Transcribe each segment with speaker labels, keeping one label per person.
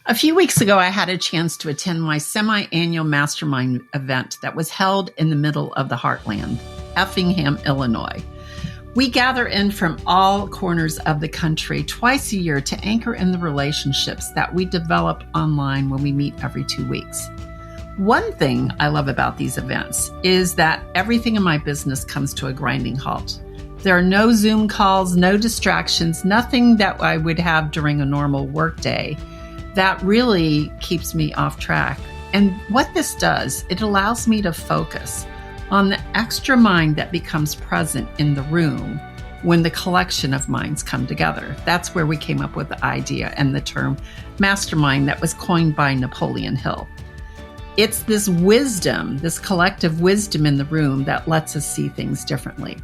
Speaker 1: A few weeks ago, I had a chance to attend my semi-annual mastermind event that was held in the middle of the heartland, Effingham, Illinois. We gather in from all corners of the country twice a year to anchor in the relationships that we develop online when we meet every 2 weeks. One thing I love about these events is that everything in my business comes to a grinding halt. There are no Zoom calls, no distractions, nothing that I would have during a normal workday. That really keeps me off track. And what this does, it allows me to focus on the extra mind that becomes present in the room when the collection of minds come together. That's where we came up with the idea and the term mastermind that was coined by Napoleon Hill. It's this wisdom, this collective wisdom in the room that lets us see things differently.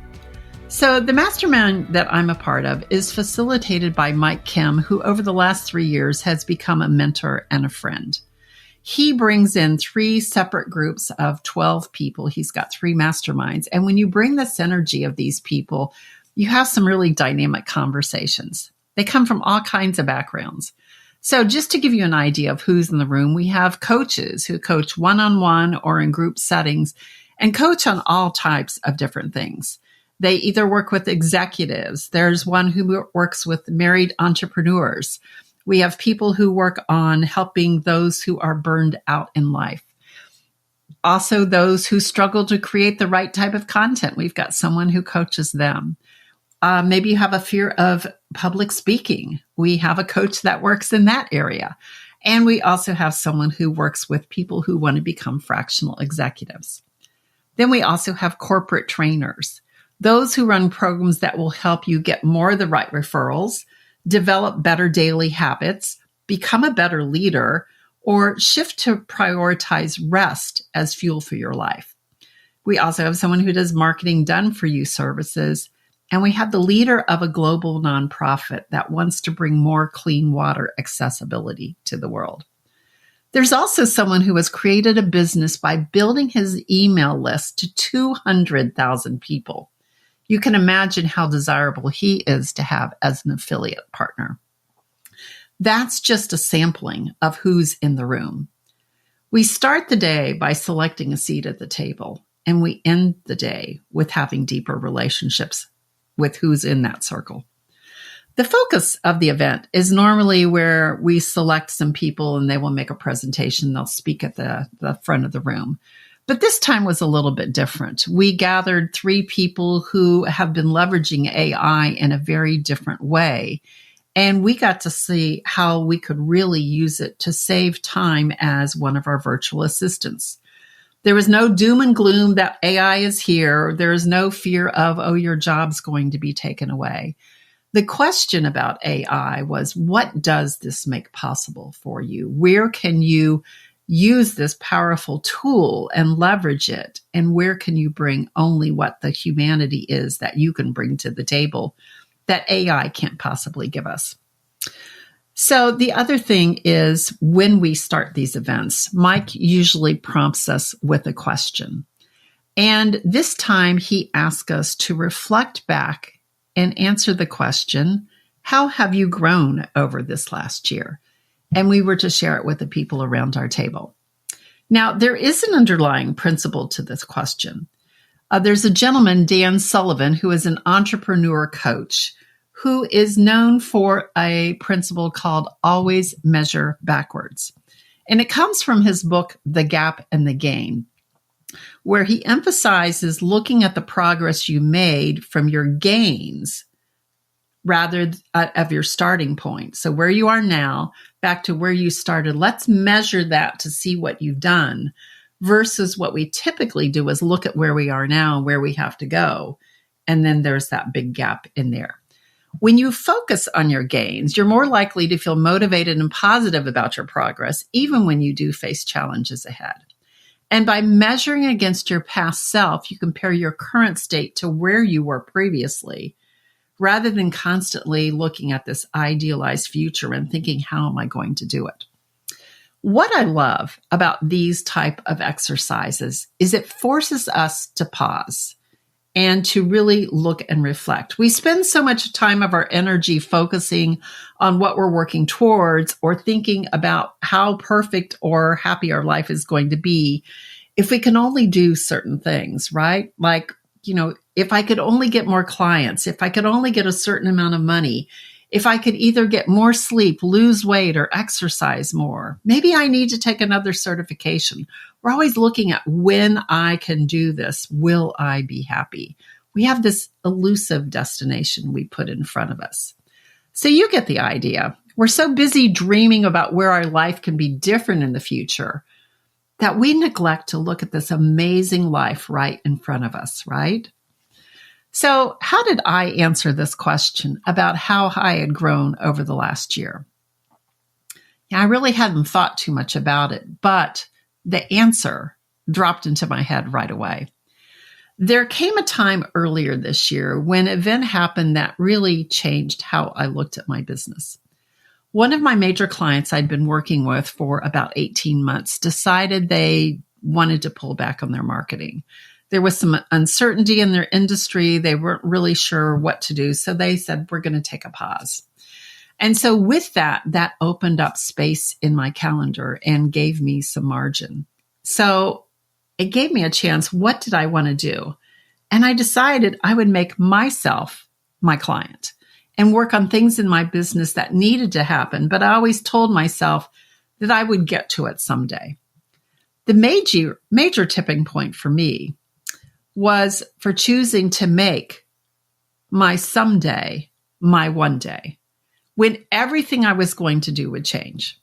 Speaker 1: So the mastermind that I'm a part of is facilitated by Mike Kim, who over the last 3 years has become a mentor and a friend. He brings in 3 separate groups of 12 people. He's got 3 masterminds. And when you bring the synergy of these people, you have some really dynamic conversations. They come from all kinds of backgrounds. So just to give you an idea of who's in the room, we have coaches who coach one-on-one or in group settings and coach on all types of different things. They either work with executives. There's one who works with married entrepreneurs. We have people who work on helping those who are burned out in life. Also, those who struggle to create the right type of content. We've got someone who coaches them. Maybe you have a fear of public speaking. We have a coach that works in that area. And we also have someone who works with people who want to become fractional executives. Then we also have corporate trainers. Those who run programs that will help you get more of the right referrals, develop better daily habits, become a better leader, or shift to prioritize rest as fuel for your life. We also have someone who does marketing done-for-you services, and we have the leader of a global nonprofit that wants to bring more clean water accessibility to the world. There's also someone who has created a business by building his email list to 200,000 people. You can imagine how desirable he is to have as an affiliate partner. That's just a sampling of who's in the room. We start the day by selecting a seat at the table, and we end the day with having deeper relationships with who's in that circle. The focus of the event is normally where we select some people and they will make a presentation. They'll speak at the front of the room. But this time was a little bit different. We gathered 3 people who have been leveraging AI in a very different way. And we got to see how we could really use it to save time as one of our virtual assistants. There was no doom and gloom that AI is here. There is no fear of, oh, your job's going to be taken away. The question about AI was, what does this make possible for you? Where can you use this powerful tool and leverage it? And where can you bring only what the humanity is that you can bring to the table that AI can't possibly give us? So the other thing is when we start these events, Mike usually prompts us with a question. And this time he asked us to reflect back and answer the question, how have you grown over this last year? And we were to share it with the people around our table. Now, there is an underlying principle to this question. There's a gentleman, Dan Sullivan, who is an entrepreneur coach, who is known for a principle called always measure backwards. And it comes from his book, The Gap and the Gain, where he emphasizes looking at the progress you made from your gains rather of your starting point. So where you are now, back to where you started, let's measure that to see what you've done versus what we typically do is look at where we are now and where we have to go. And then there's that big gap in there. When you focus on your gains, you're more likely to feel motivated and positive about your progress, even when you do face challenges ahead. And by measuring against your past self, you compare your current state to where you were previously, rather than constantly looking at this idealized future and thinking, how am I going to do it? What I love about these type of exercises is it forces us to pause and to really look and reflect. We spend so much time of our energy focusing on what we're working towards or thinking about how perfect or happy our life is going to be if we can only do certain things, right? Like, if I could only get more clients, if I could only get a certain amount of money, if I could either get more sleep, lose weight, or exercise more, maybe I need to take another certification. We're always looking at when I can do this, will I be happy? We have this elusive destination we put in front of us. So you get the idea. We're so busy dreaming about where our life can be different in the future that we neglect to look at this amazing life right in front of us, right? So how did I answer this question about how I had grown over the last year? Yeah, I really hadn't thought too much about it, but the answer dropped into my head right away. There came a time earlier this year when an event happened that really changed how I looked at my business. One of my major clients I'd been working with for about 18 months decided they wanted to pull back on their marketing. There was some uncertainty in their industry. They weren't really sure what to do. So they said, we're going to take a pause. And so with that opened up space in my calendar and gave me some margin. So it gave me a chance. What did I want to do? And I decided I would make myself my client and work on things in my business that needed to happen. But I always told myself that I would get to it someday. The major tipping point for me was for choosing to make my someday my one day, when everything I was going to do would change.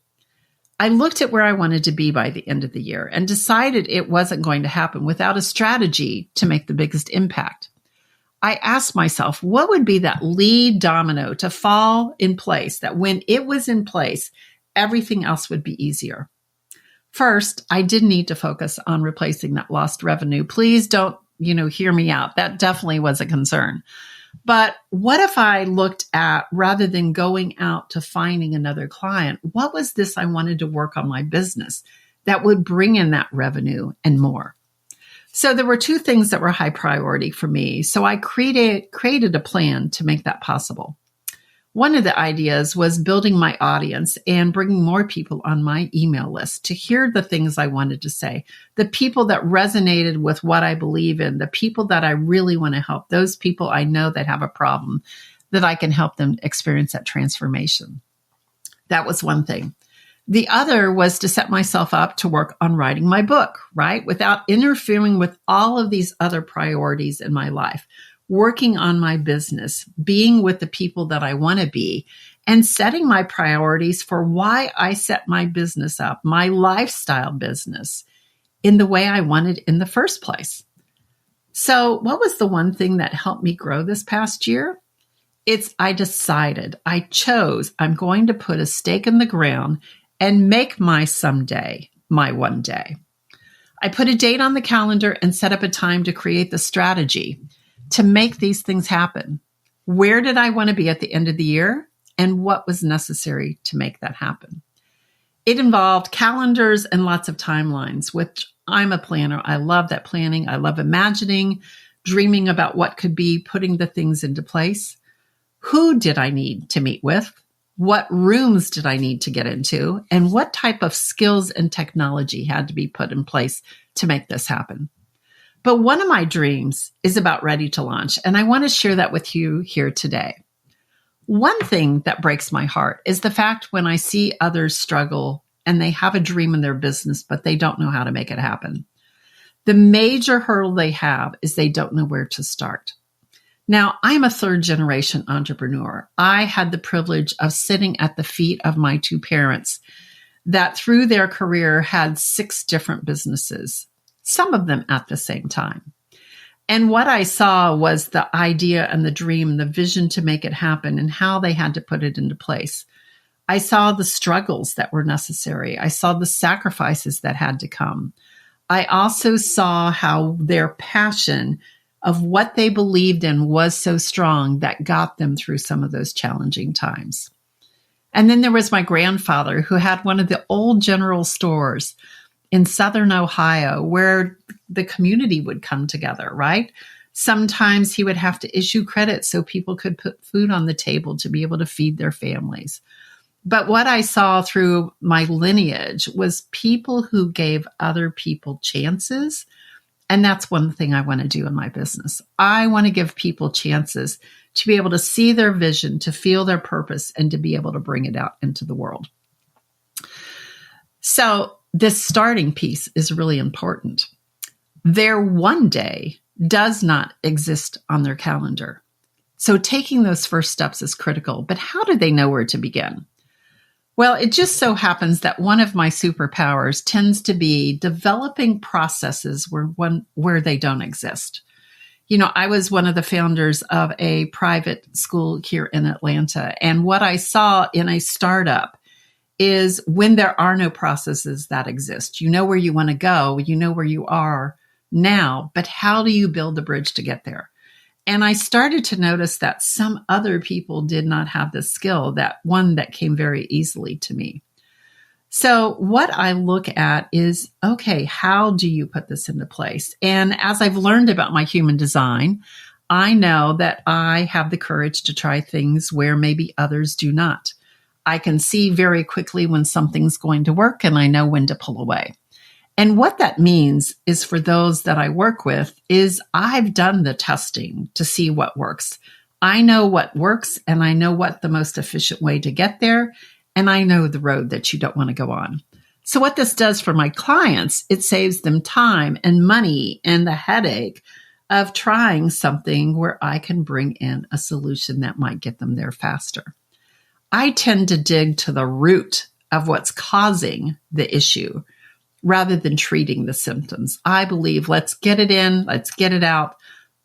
Speaker 1: I looked at where I wanted to be by the end of the year and decided it wasn't going to happen without a strategy to make the biggest impact. I asked myself, what would be that lead domino to fall in place that when it was in place, everything else would be easier? First, I did need to focus on replacing that lost revenue. Please don't, hear me out. That definitely was a concern. But what if I looked at, rather than going out to finding another client, what was this I wanted to work on my business that would bring in that revenue and more? So there were two things that were high priority for me. So I created a plan to make that possible. One of the ideas was building my audience and bringing more people on my email list to hear the things I wanted to say, the people that resonated with what I believe in, the people that I really want to help, those people I know that have a problem, that I can help them experience that transformation. That was one thing. The other was to set myself up to work on writing my book, right? Without interfering with all of these other priorities in my life. Working on my business, being with the people that I want to be, and setting my priorities for why I set my business up, my lifestyle business, in the way I wanted in the first place. So what was the one thing that helped me grow this past year? I chose, I'm going to put a stake in the ground and make my someday my one day. I put a date on the calendar and set up a time to create the strategy to make these things happen. Where did I want to be at the end of the year? And what was necessary to make that happen? It involved calendars and lots of timelines, which I'm a planner. I love that planning. I love imagining, dreaming about what could be, putting the things into place. Who did I need to meet with? What rooms did I need to get into? And what type of skills and technology had to be put in place to make this happen? But one of my dreams is about ready to launch, and I want to share that with you here today. One thing that breaks my heart is the fact when I see others struggle and they have a dream in their business, but they don't know how to make it happen. The major hurdle they have is they don't know where to start. Now, I'm a third-generation entrepreneur. I had the privilege of sitting at the feet of my two parents that through their career had 6 different businesses, some of them at the same time. And what I saw was the idea and the dream, the vision to make it happen and how they had to put it into place. I saw the struggles that were necessary. I saw the sacrifices that had to come. I also saw how their passion of what they believed in was so strong that got them through some of those challenging times. And then there was my grandfather who had one of the old general stores in Southern Ohio where the community would come together, right? Sometimes he would have to issue credit so people could put food on the table to be able to feed their families. But what I saw through my lineage was people who gave other people chances. And that's one thing I want to do in my business. I want to give people chances to be able to see their vision, to feel their purpose, and to be able to bring it out into the world. So this starting piece is really important. Their one day does not exist on their calendar. So taking those first steps is critical. But how do they know where to begin? Well, it just so happens that one of my superpowers tends to be developing processes where they don't exist. You know, I was one of the founders of a private school here in Atlanta. And what I saw in a startup is when there are no processes that exist, you know where you want to go, you know where you are now, but how do you build the bridge to get there? And I started to notice that some other people did not have the skill, that one that came very easily to me. So what I look at is, okay, how do you put this into place? And as I've learned about my human design, I know that I have the courage to try things where maybe others do not. I can see very quickly when something's going to work, and I know when to pull away. And what that means is, for those that I work with, is I've done the testing to see what works. I know what works, and I know what the most efficient way to get there, and I know the road that you don't want to go on. So what this does for my clients, it saves them time and money and the headache of trying something where I can bring in a solution that might get them there faster. I tend to dig to the root of what's causing the issue rather than treating the symptoms. I believe, let's get it in, let's get it out,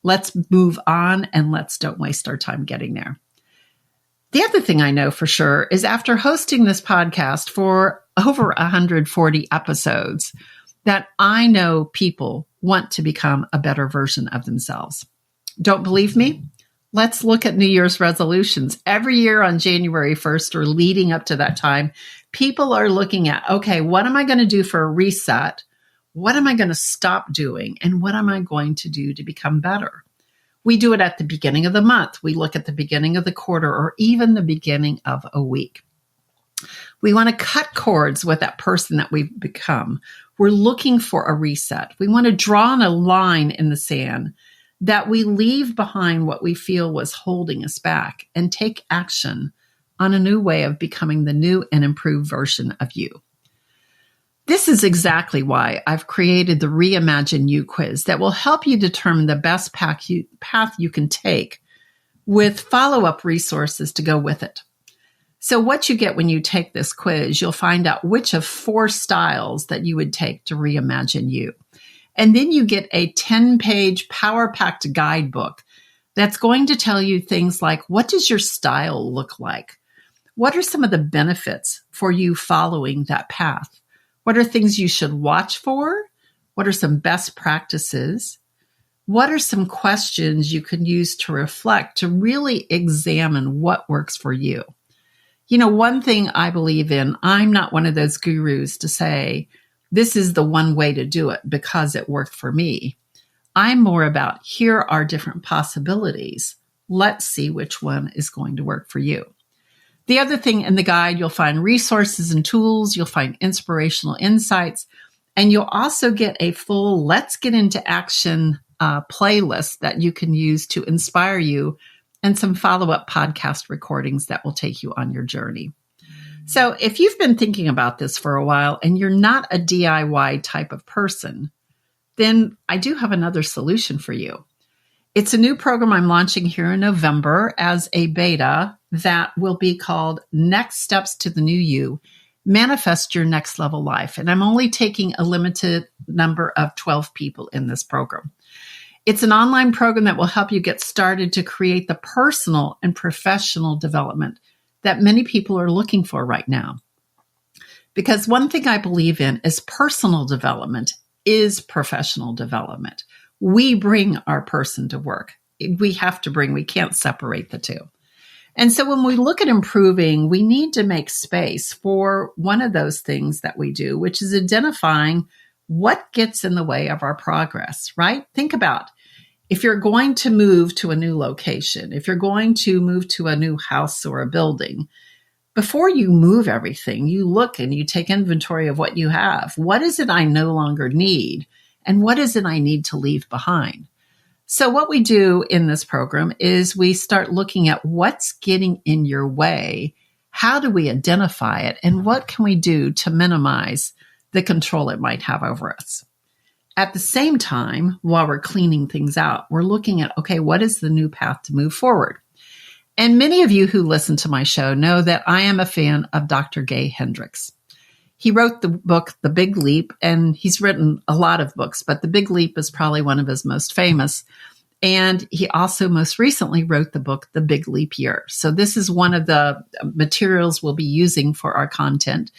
Speaker 1: let's move on, and let's don't waste our time getting there. The other thing I know for sure is, after hosting this podcast for over 140 episodes, that I know people want to become a better version of themselves. Don't believe me? Let's look at New Year's resolutions. Every year on January 1st, or leading up to that time, people are looking at, okay, what am I going to do for a reset? What am I going to stop doing? And what am I going to do to become better? We do it at the beginning of the month. We look at the beginning of the quarter, or even the beginning of a week. We want to cut cords with that person that we've become. We're looking for a reset. We want to draw on a line in the sand that we leave behind what we feel was holding us back, and take action on a new way of becoming the new and improved version of you. This is exactly why I've created the Reimagine You quiz that will help you determine the best path you can take, with follow-up resources to go with it. So what you get when you take this quiz, you'll find out which of 4 styles that you would take to reimagine you. And then you get a 10-page power-packed guidebook that's going to tell you things like, what does your style look like? What are some of the benefits for you following that path? What are things you should watch for? What are some best practices? What are some questions you can use to reflect, to really examine what works for you? You know, one thing I believe in, I'm not one of those gurus to say, this is the one way to do it because it worked for me. I'm more about, here are different possibilities. Let's see which one is going to work for you. The other thing in the guide, you'll find resources and tools, you'll find inspirational insights, and you'll also get a full Let's Get Into Action playlist that you can use to inspire you, and some follow-up podcast recordings that will take you on your journey. So if you've been thinking about this for a while and you're not a DIY type of person, then I do have another solution for you. It's a new program I'm launching here in November as a beta that will be called Next Steps to the New You, Manifest Your Next Level Life. And I'm only taking a limited number of 12 people in this program. It's an online program that will help you get started to create the personal and professional development that many people are looking for right now. Because one thing I believe in is personal development is professional development. We bring our person to work. We can't separate the two. And so when we look at improving, we need to make space for one of those things that we do, which is identifying what gets in the way of our progress, right? Think about, If you're going to move to a new location, if you're going to move to a new house or a building, before you move everything, you look and you take inventory of what you have. What is it I no longer need? And what is it I need to leave behind? So what we do in this program is we start looking at what's getting in your way. How do we identify it? And what can we do to minimize the control it might have over us? At the same time, while we're cleaning things out, we're looking at, okay, what is the new path to move forward? And many of you who listen to my show know that I am a fan of Dr. Gay Hendricks. He wrote the book, The Big Leap, and he's written a lot of books, but The Big Leap is probably one of his most famous. And he also most recently wrote the book, The Big Leap Year. So this is one of the materials we'll be using for our content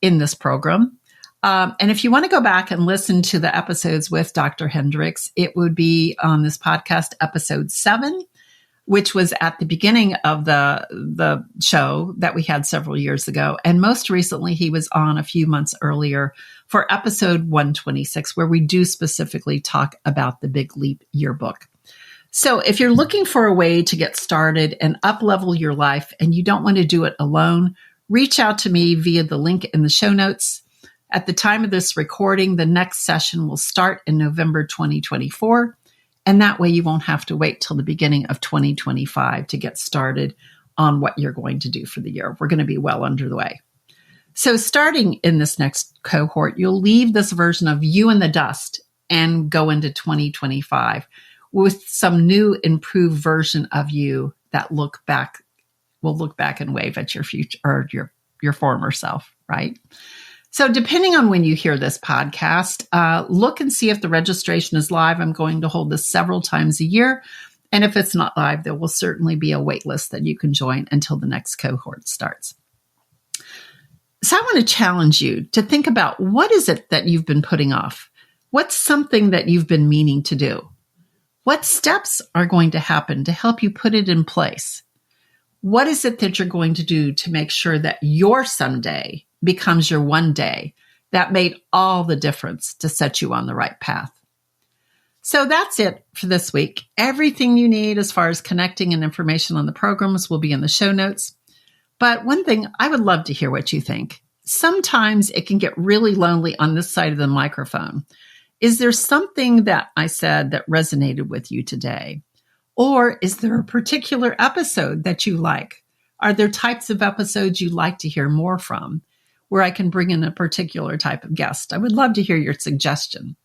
Speaker 1: in this program. And if you want to go back and listen to the episodes with Dr. Hendricks, it would be on this podcast, episode 7, which was at the beginning of the show that we had several years ago. And most recently, he was on a few months earlier for episode 126, where we do specifically talk about the Big Leap Yearbook. So if you're looking for a way to get started and up-level your life and you don't want to do it alone, reach out to me via the link in the show notes. At the time of this recording, the next session will start in November 2024. And that way you won't have to wait till the beginning of 2025 to get started on what you're going to do for the year. We're going to be well under the way. So starting in this next cohort, you'll leave this version of you in the dust and go into 2025 with some new improved version of you that will look back and wave at your future or your former self, right? So depending on when you hear this podcast, look and see if the registration is live. I'm going to hold this several times a year. And if it's not live, there will certainly be a wait list that you can join until the next cohort starts. So I want to challenge you to think about, what is it that you've been putting off? What's something that you've been meaning to do? What steps are going to happen to help you put it in place? What is it that you're going to do to make sure that your someday becomes your one day that made all the difference to set you on the right path? So that's it for this week. Everything you need as far as connecting and information on the programs will be in the show notes. But one thing, I would love to hear what you think. Sometimes it can get really lonely on this side of the microphone. Is there something that I said that resonated with you today? Or is there a particular episode that you like? Are there types of episodes you'd like to hear more from, where I can bring in a particular type of guest? I would love to hear your suggestion.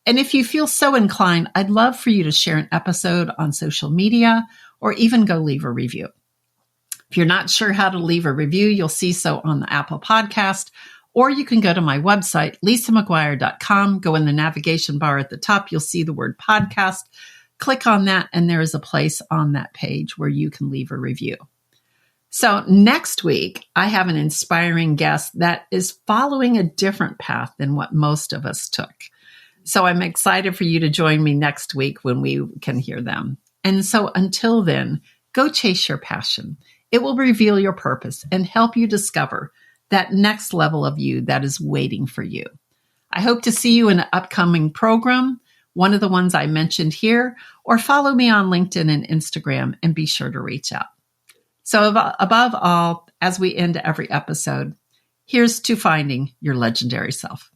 Speaker 1: And if you feel so inclined, I'd love for you to share an episode on social media or even go leave a review. If you're not sure how to leave a review, you'll see so on the Apple Podcast, or you can go to my website, lisamcguire.com, go in the navigation bar at the top, you'll see the word podcast. Click on that, and there is a place on that page where you can leave a review. So next week, I have an inspiring guest that is following a different path than what most of us took. So I'm excited for you to join me next week when we can hear them. And so until then, go chase your passion. It will reveal your purpose and help you discover that next level of you that is waiting for you. I hope to see you in an upcoming program, one of the ones I mentioned here, or follow me on LinkedIn and Instagram, and be sure to reach out. So above all, as we end every episode, here's to finding your legendary self.